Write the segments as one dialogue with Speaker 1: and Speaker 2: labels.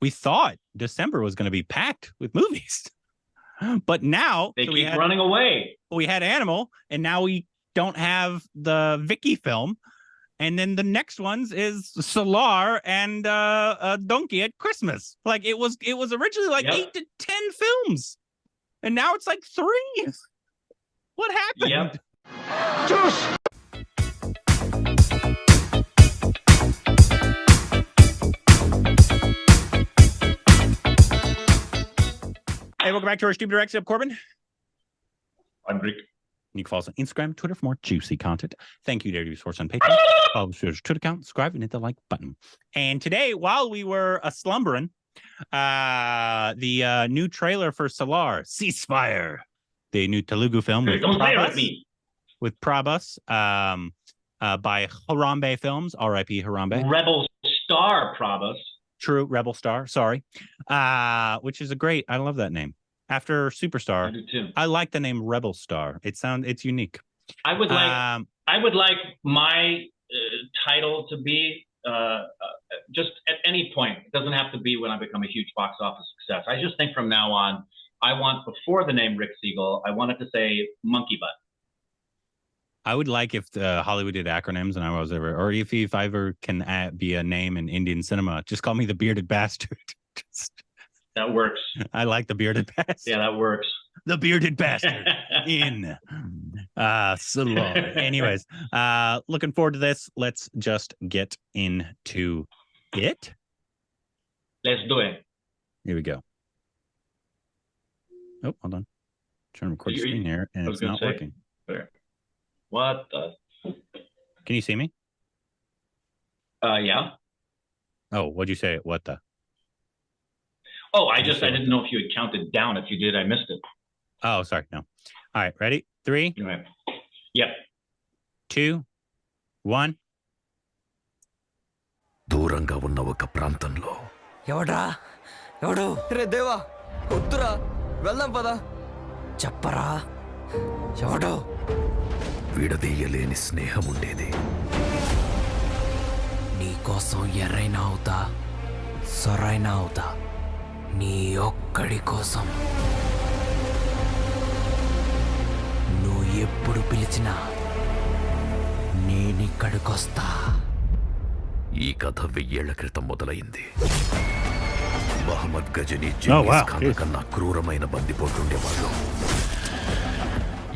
Speaker 1: we thought December was going to be packed with movies. But now
Speaker 2: they keep running away.
Speaker 1: We had Animal, and now we don't have the Vicky film. And then the next ones is Salaar and Donkey at Christmas. Like it was originally like 8 to 10 films, and now it's like 3. What happened?
Speaker 2: Yep.
Speaker 1: Hey, welcome back to our Stupid Rex. I'm Corbin.
Speaker 2: I'm Rick.
Speaker 1: You can follow us on Instagram, Twitter for more juicy content. Thank you to everybody who's source on Patreon. Follow us Twitter account, subscribe, and hit the like button. And today, while we were slumbering, the new trailer for Salaar CeaseFire, the new Telugu film with Prabhas, by Harambe Films, R.I.P. Harambe.
Speaker 2: Rebel Star Prabhas.
Speaker 1: True, Rebel Star. Sorry, which is I love that name. After Superstar,
Speaker 2: I do too.
Speaker 1: I like the name Rebel Star. It's unique.
Speaker 2: I would like my title to be just at any point. It doesn't have to be when I become a huge box office success. I just think from now on, I want before the name Rick Siegel, I want it to say Monkey Butt.
Speaker 1: I would like if Hollywood did acronyms, and I was ever, or if I ever can be a name in Indian cinema, just call me the Bearded Bastard.
Speaker 2: That works.
Speaker 1: I like the Bearded Bastard.
Speaker 2: Yeah, that works.
Speaker 1: The Bearded Bastard in Salaar. Anyways, looking forward to this. Let's just get into it.
Speaker 2: Let's do it.
Speaker 1: Here we go. Oh, hold on. Trying to record the screen here, and it's not working.
Speaker 2: What the?
Speaker 1: Can you see me?
Speaker 2: Yeah.
Speaker 1: Oh, what'd you say? What the?
Speaker 2: Oh, I didn't know if you had counted down. If you did, I missed it.
Speaker 1: Oh, sorry. No. All right. Ready? 3.
Speaker 2: Right. Yep.
Speaker 1: 2, 1.
Speaker 3: దూరంగా ఉన్న ఒక ప్రాంతంలో
Speaker 4: ఎవడు రే దేవా వద్దురా వెళ్దాం పదా చెప్పరా ఎవడు
Speaker 3: విడదీయలేని స్నేహం ఉండేది.
Speaker 4: నీకోసం ఎర్రైనా అవుతా సొరైనా అవుతా నీ ఒక్కడి కోసం నువ్వు ఎప్పుడు పిలిచినా నేనిక్కడికొస్తా.
Speaker 3: ఈ కథ 1000 ఏళ్ల క్రితం మొదలైంది. మహమ్మద్ గజనీ జింగిస్ ఖాన్ కన్నా క్రూరమైన బందిపోట్లుండేవాళ్ళు.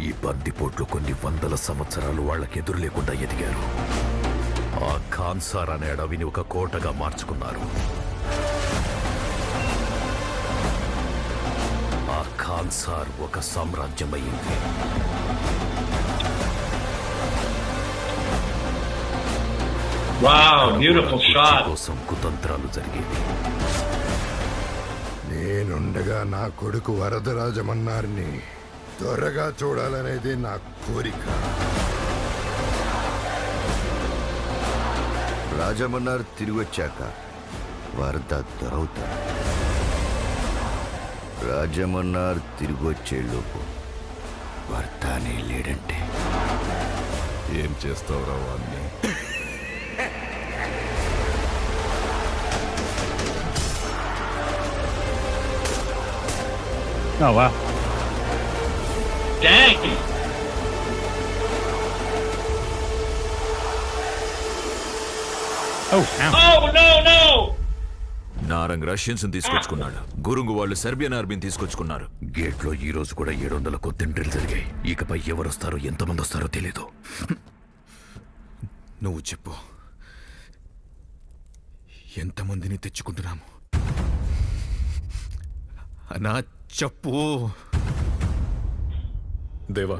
Speaker 3: ఈ బందిపోట్లు కొన్ని వందల సంవత్సరాలు వాళ్ళకి ఎదురు లేకుండా ఎదిగారు. ఆ ఖాన్సార్ అనే అడవిని ఒక కోటగా మార్చుకున్నారు. ఆ ఖాన్సార్ ఒక సామ్రాజ్యమైంది.
Speaker 2: Wow, beautiful shot.
Speaker 3: కోసం కుతంత్రాలు జరిగేవి.
Speaker 5: నేనుండగా నా కొడుకు వరదరాజమన్నారిని త్వరగా చూడాలనేది నా కోరిక. రాజమన్నారు తిరిగి వచ్చాక వరద దొరవుతాడు. రాజమన్నారు తిరిగి వచ్చేలోపు వర్తానే లేడంటే ఏం చేస్తావురా వాడిని?
Speaker 1: Oh, wow.
Speaker 2: Dang!
Speaker 1: Oh, ow.
Speaker 2: Oh, no!
Speaker 6: Narang Russians తీసుకొచ్చుకున్నాడు. గురుంగు వాళ్ళు సెర్బియన్ ఆర్మీని తీసుకొచ్చుకున్నారు.
Speaker 3: గేట్లో ఈ రోజు కూడా 700 కొత్త ఎంట్రీలు జరిగాయి. ఇకపై ఎవరొస్తారో ఎంతమంది వస్తారో తెలీదు.
Speaker 6: నువ్వు చెప్పు, ఎంతమందిని తెచ్చుకుంటున్నాము? అన్నా చెప్పు.
Speaker 3: దేవా,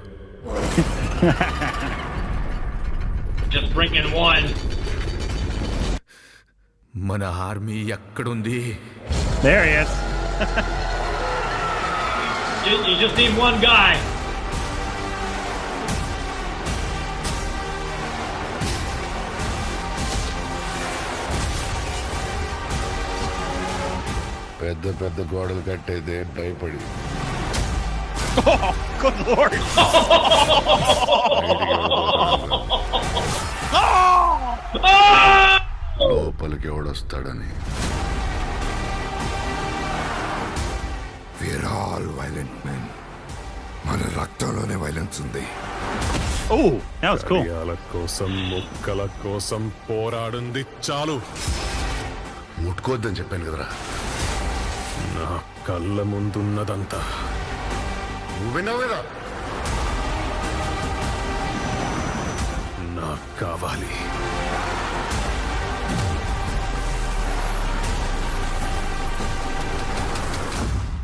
Speaker 2: Just bring in one.
Speaker 6: మన ఆర్మీ ఎక్కడుంది?
Speaker 1: There he is.
Speaker 2: You just need one guy.
Speaker 5: పెద్ద పెద్ద గోడలు కట్టేదే భయపడి.
Speaker 1: Oh, good Lord.
Speaker 5: లోపలికి ఎవడొస్తాడని. All violent men. మన రక్తంలోనే వైలెన్స్ ఉంది.
Speaker 1: Oh, that was cool.
Speaker 7: కడియాల కోసం ముక్కల కోసం పోరాడింది చాలు.
Speaker 5: ముట్టుకోవద్దని చెప్పాను కదరా.
Speaker 7: నా కళ్ళ ముందున్నదంతా
Speaker 5: నువ్వు విన్నావు కదా.
Speaker 7: నాకు కావాలి.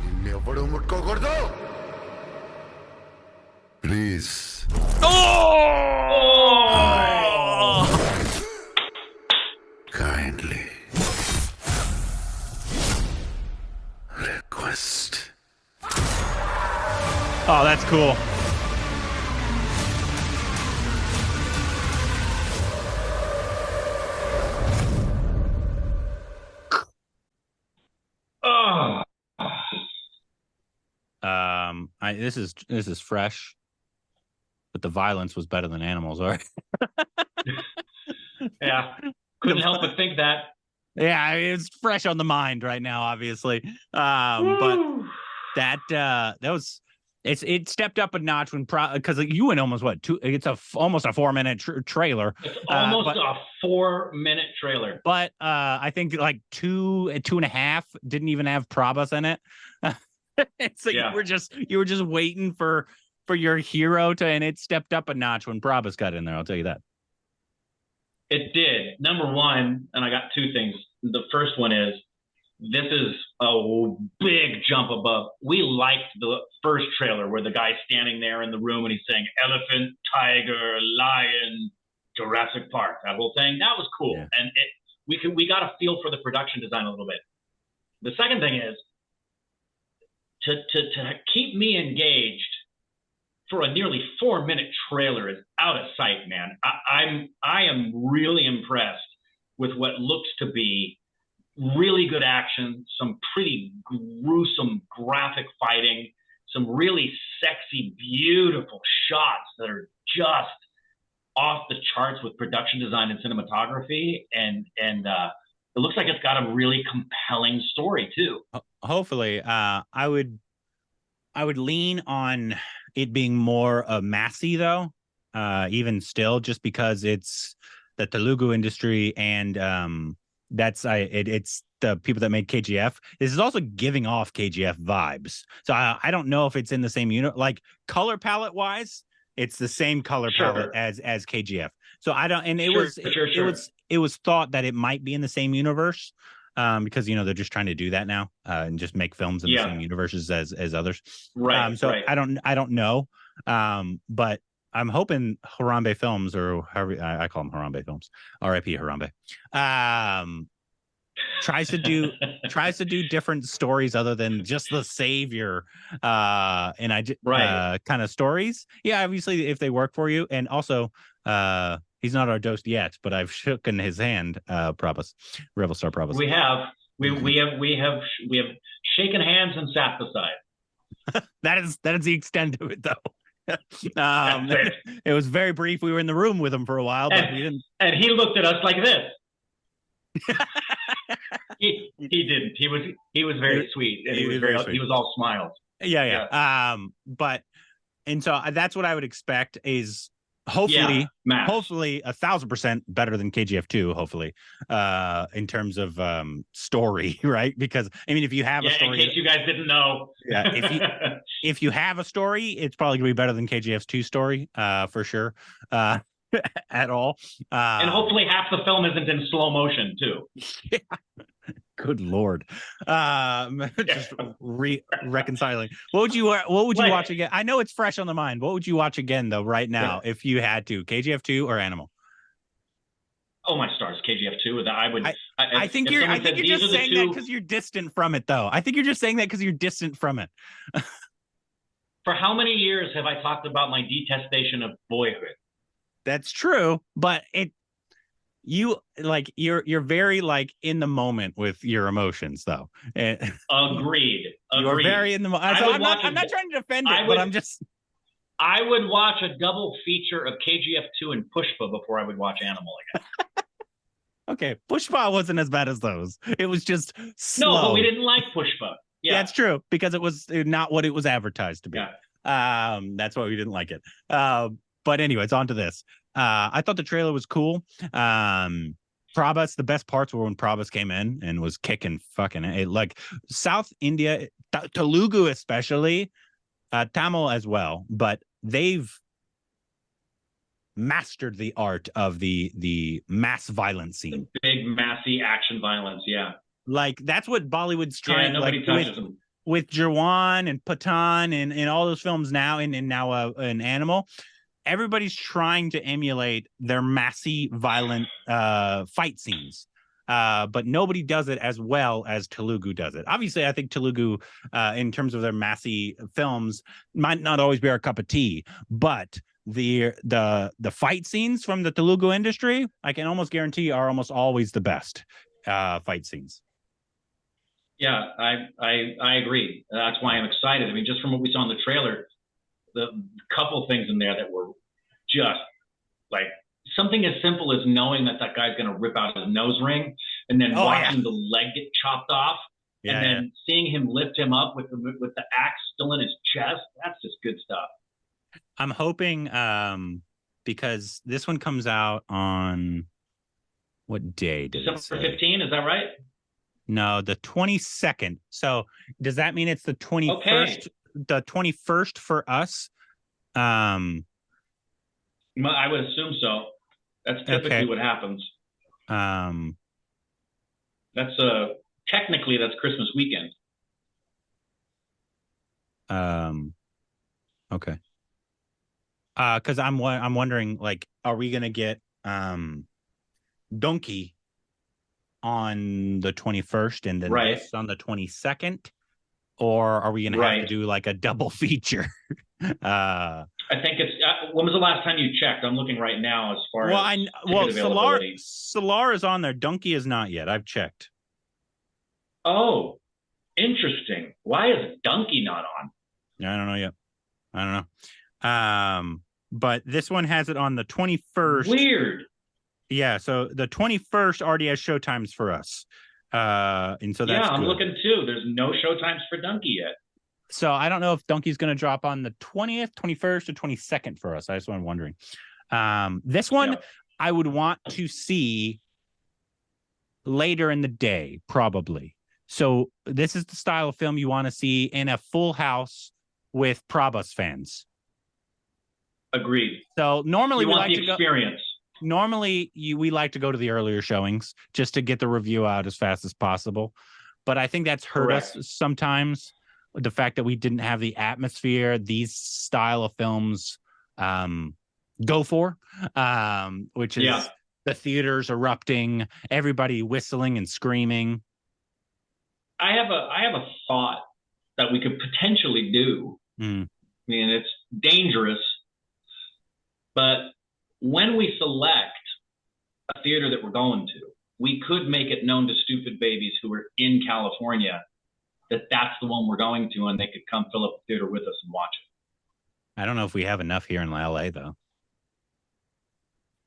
Speaker 5: నిన్నెవ్వడూ ముట్టుకోకూడదు. Please. Kindly request.
Speaker 1: Oh, that's cool. This is fresh, but the violence was better than Animals, all right?
Speaker 2: Yeah, couldn't help but think that.
Speaker 1: Yeah, it's fresh on the mind right now, obviously. But that was it stepped up a notch when because you went almost it's almost a 4-minute trailer.
Speaker 2: It's almost a 4-minute trailer.
Speaker 1: But I think like 2.5 didn't even have Prabhas in it. So
Speaker 2: Yeah.
Speaker 1: you were just waiting for your hero and it stepped up a notch when Prabhas got in there, I'll tell you that.
Speaker 2: It did. Number one, and I got 2 things. The first one is, this is a big jump above. We liked the first trailer where the guy's standing there in the room and he's saying elephant, tiger, lion, Jurassic Park, that whole thing. That was cool.
Speaker 1: Yeah.
Speaker 2: And we got a feel for the production design a little bit. The second thing is, to keep me engaged for a nearly 4-minute trailer is out of sight, man. I am really impressed with what looks to be really good action, some pretty gruesome graphic fighting, some really sexy, beautiful shots that are just off the charts with production design and cinematography, and it looks like it's got a really compelling story too.
Speaker 1: Hopefully, I would lean on it being more massy though, even still, just because it's the Telugu industry and it's the people that made KGF. This is also giving off KGF vibes. So I don't know if it's in the same unit, like color palette wise, it's the same color palette as KGF. So I don't, and it was thought that it might be in the same universe. Because they're just trying to do that now and just make films in the same universes as others.
Speaker 2: Right.
Speaker 1: So
Speaker 2: right.
Speaker 1: I don't know. But I'm hoping Harambe Films, or however I call them Harambe Films, R.I.P. Harambe, tries to do different stories other than just the savior kind of stories. Yeah, obviously if they work for you, and also he's not our dosed yet, but I've shooken his hand, Prabhas, Rebel Star Prabhas.
Speaker 2: We have shaken hands and sat beside.
Speaker 1: That is the extent of it, though. It was very brief. We were in the room with him for a while, but we didn't.
Speaker 2: And he looked at us like this. he didn't. He was very sweet, and he was all smiles.
Speaker 1: Yeah. And so that's what I would expect is. Hopefully 1,000% better than KGF 2. Hopefully, in terms of story, right? Because I mean, if you have a story,
Speaker 2: in case you guys didn't know,
Speaker 1: if you have a story, it's probably gonna be better than KGF's 2 story, for sure. At all,
Speaker 2: and hopefully half the film isn't in slow motion too.
Speaker 1: Yeah. Good Lord. Just reconciling. What would you watch again? I know it's fresh on the mind. What would you watch again though, right now, if you had to? KGF 2 or Animal?
Speaker 2: Oh my stars, KGF 2.
Speaker 1: I think you're just saying that because you're distant from it, though. I think you're just saying that because you're distant from it.
Speaker 2: For how many years have I talked about my detestation of Boyhood?
Speaker 1: That's true, but you're very like in the moment with your emotions, though.
Speaker 2: Agreed.
Speaker 1: You're very in the moment. So I'm not trying to defend it, but I'm just.
Speaker 2: I would watch a double feature of KGF 2 and Pushpa before I would watch Animal again.
Speaker 1: Okay, Pushpa wasn't as bad as those. It was just slow.
Speaker 2: No, but we didn't like Pushpa.
Speaker 1: Yeah, it's true, because it was not what it was advertised to be.
Speaker 2: Yeah.
Speaker 1: That's why we didn't like it. But anyways, on to this. I thought the trailer was cool. Prabhas, the best parts were when Prabhas came in and was kicking fucking like South India, Telugu especially, Tamil as well, but they've mastered the art of the mass violence scene.
Speaker 2: The big massy action violence, yeah.
Speaker 1: Like that's what Bollywood's trying.
Speaker 2: Yeah, nobody touches them.
Speaker 1: With Jawan and Patan and all those films now, and now an Animal, everybody's trying to emulate their massy, violent fight scenes. But nobody does it as well as Telugu does it. Obviously, I think Telugu, in terms of their massy films, might not always be our cup of tea. But the fight scenes from the Telugu industry, I can almost guarantee, are almost always the best fight scenes.
Speaker 2: Yeah, I agree. That's why I'm excited. I mean, just from what we saw in the trailer, the couple things in there that were just like something as simple as knowing that guy's going to rip out his nose ring, and then watching the leg get chopped off, and then seeing him lift him up with the axe still in his chest. That's just good stuff.
Speaker 1: I'm hoping, because this one comes out on what day?
Speaker 2: December 15, is that right?
Speaker 1: No, the 22nd. So does that mean it's the 21st?
Speaker 2: Okay.
Speaker 1: The 21st for us?
Speaker 2: I would assume so. That's typically what happens. That's technically that's Christmas weekend.
Speaker 1: Okay. Because I'm wondering, like, are we gonna get Donkey on the 21st and then this on the 22nd, or are we gonna have to do like a double feature?
Speaker 2: I think it's when was the last time you checked? I'm looking right now as far as
Speaker 1: Salaar is on there. Donkey is not yet. I've checked.
Speaker 2: Oh, interesting. Why is Donkey not on?
Speaker 1: I don't know yet. I don't know. But this one has it on the 21st.
Speaker 2: Weird.
Speaker 1: Yeah, so the 21st already has showtimes for us. And so that's
Speaker 2: I'm
Speaker 1: good.
Speaker 2: looking too. There's no showtimes for Donkey yet.
Speaker 1: So I don't know if Donkey's going to drop on the 20th, 21st, or 22nd for us. That's what I'm wondering. This one I would want to see later in the day, probably. So this is the style of film you want to see in a full house with Prabhas fans.
Speaker 2: Agreed.
Speaker 1: So normally we like to
Speaker 2: experience.
Speaker 1: Normally we like to go to the earlier showings just to get the review out as fast as possible. But I think that's hurt us sometimes. The fact that we didn't have the atmosphere these style of films go for, which is the theaters erupting, everybody whistling and screaming.
Speaker 2: I have a thought that we could potentially do. I mean, it's dangerous, but when we select a theater that we're going to, we could make it known to stupid babies who are in California that that's the one we're going to, and they could come fill up the theater with us and watch it.
Speaker 1: I don't know if we have enough here in LA, though.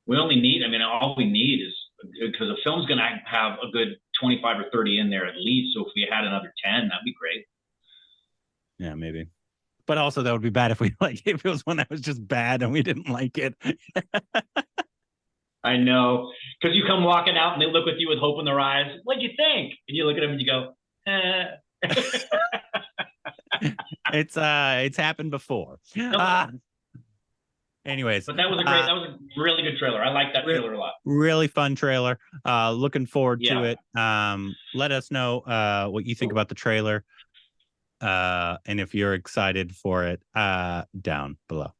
Speaker 2: We only need, all we need is, because a film's going to have a good 25 or 30 in there at least. So if we had another 10, that'd be great.
Speaker 1: Yeah, maybe. But also that would be bad if it was one that was just bad and we didn't like it.
Speaker 2: I know. Because you come walking out and they look at you with hope in their eyes. What'd you think? And you look at them and you go,
Speaker 1: It's happened before. Anyways,
Speaker 2: but that was a really good trailer. I like that trailer a lot.
Speaker 1: Really fun trailer. Looking forward to it. Let us know what you think about the trailer, and if you're excited for it, down below.